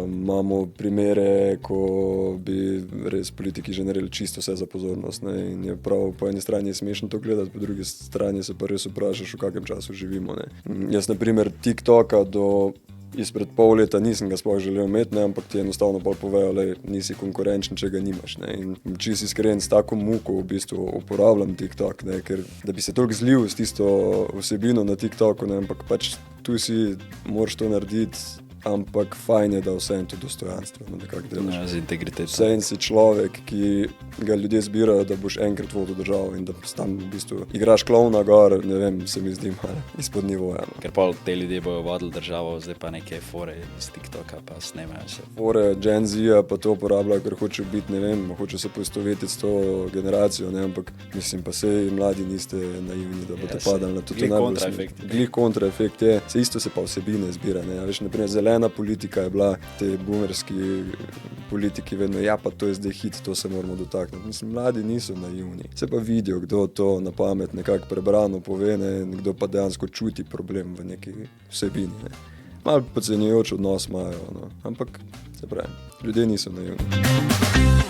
Imamo primere, ko bi res politiki že naredili čisto vse za pozornost, ne? In je prav, po eni strani je smešno to gledati, po drugi strani se pa res vprašaš, v kakem času živimo, ne? Jaz na primer TikToka izpred pol leta nisem ga sploh želel imeti, ne, ampak ti enostavno bolj povejo, da nisi konkurenčen, če ga nimaš. Ne. In čisto iskren, s tako muko v bistvu uporabljam TikTok, ne, ker da bi se toliko zlil s tisto vsebino na TikToku, ne, ampak pač tu si moraš to narediti, ampak fajn je, da vseeno to dostojanstvo nekako delaš. Ja, z integriteto. Vseeno si človek, ki ga ljudje zbirajo, da boš enkrat vodil državo in da tam v bistvu igraš klovna gor, ne vem, se mi zdi malo izpod nivoja. No. Ker pa te ljudje bojo vodili državo, zdaj pa neke fore iz TikToka pa snemajo se. Fore Gen Z-a pa to uporabljajo, ker hočejo biti, ne vem, hočejo se poistovetiti s to generacijo, ne, ampak mislim pa sej mladi niste naivni, da boste padali na to. Glih kontraefekt. Glih kontraefekt je, se isto se pa vsebine zbira, ne, veš, naprimer zelena politika je bila, te boomerski politiki vedno, ja pa to je zdaj hit, to se moramo dotakniti. Mislim, mladi niso naivni. Se pa vidijo, kdo to na pamet nekako prebrano pove, ne, kdo pa dejansko čuti problem v neki vsebini. Ne. Malo podcenjujoč odnos imajo, no. Ampak se pravi, ljudje niso naivni.